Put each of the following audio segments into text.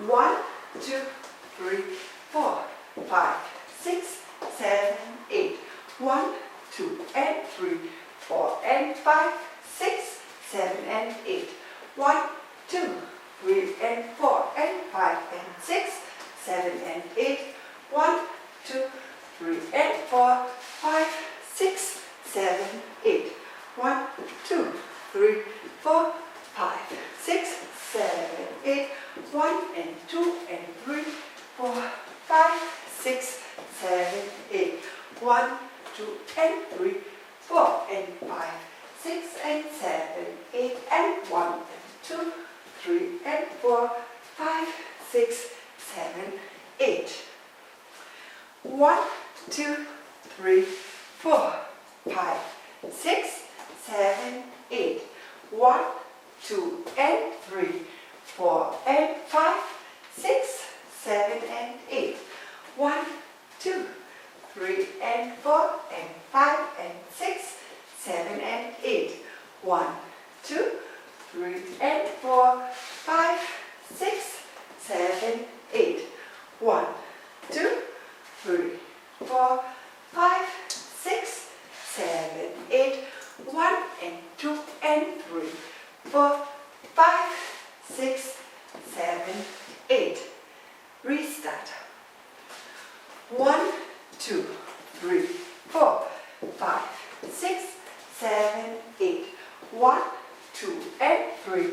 1, 2, 3, 4, 5, 6, 7, 8. 1, 2, and 3, 4, and 5, 6, 7, and 8. 1, 2, 3, and 4, and 5, and 6, 7, and 8. 1, 2, 3, and 4, 5, 6, 7, 8. 1, 2, 3, 4, 5, 6, 7, 8. 1 and 2 and 3, 4, 5, 6, 7, 8. 1, 2 and 3, 4 and 5, 6 and 7, 8 and 1 and 2, 3 and 4, 5, 6, 7, 8. 1, 2, 3, 4, 5, 6, 7, 8. 1, 2 and 3, 4 and 5, 6, 7 and 8. 1, 2, 3 and 4 and 5 and 6, 7 and 8. 1, 2, 3 and 4, 5, 6, 7, 8. 1, 2, 3, 4, 5, 6, 7, 8. 1 and 2 and 3, 4, 5, 6, 7, 8. Restart. 1, 2, 3, 4, 5, 6, 7, 8. 1, 2 and 3,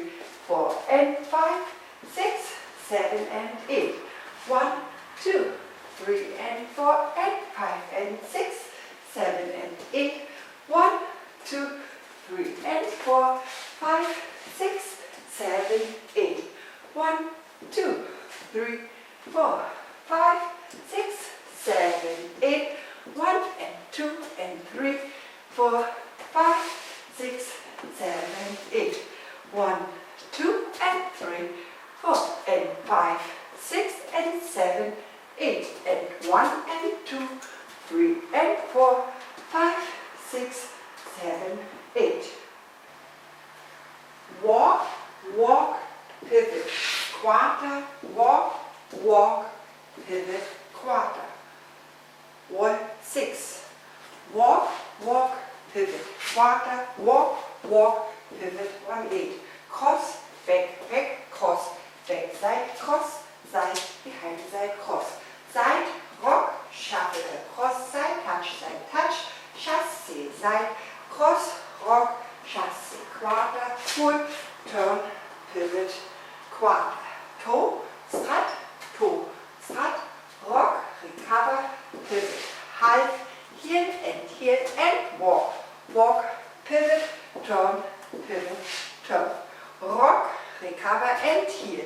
4 and 5, 6, 7 and 8. 1, 2, 3 and 4 and 5 and 6, 7 and 8. 1, 2, 3 and 4, 5, 6, 7, 8. 1, 2, 3, 4, 5, 6, 7, 8. 1 and 2 and 3, 4, 5, 6, 7, 8. 1, 2 and 3, 4 and 5, 6 and 7, 8. And 1 and 2, 3 and 4, 5, 6, 7, 8. Walk, walk, pivot, quarter, walk, walk, pivot, quarter. 1, 6. Walk, walk, pivot, quarter, walk, walk, pivot, 1, 8. Cross, back, back, cross, back, side, cross, side, behind, side, cross. Side, rock, shuffle, cross, side, touch, chassé, side, cross, rock, chassé, quarter, pull, turn, pivot, quarter. Toe, strut, rock, recover, pivot, half, heel and walk. Walk, pivot, turn, rock, recover and heel.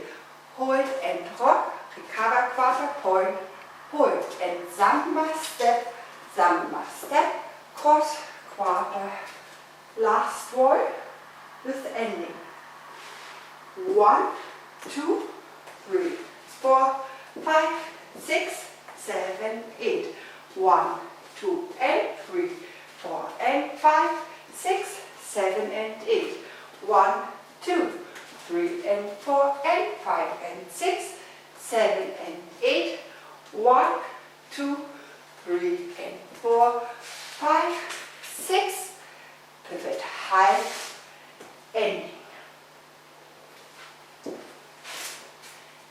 Hold and rock, recover, quarter, point, hold and samba step, cross, quarter, last wall with ending. 1, 2, 3, 4, 5, 6, 7, 8. 1, 2 and 3, 4 and 5, 6, 7 and 8. 1, 2, 3 and 4 and 5 and 6, 7 and 8. 1, 2, 3 and 4, 5, 6. Pivot half, ending.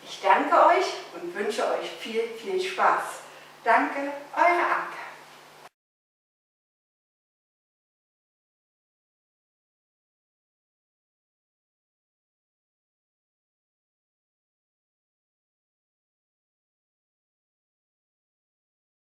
Ich danke euch und wünsche euch viel, viel Spaß. Danke, eure Anke.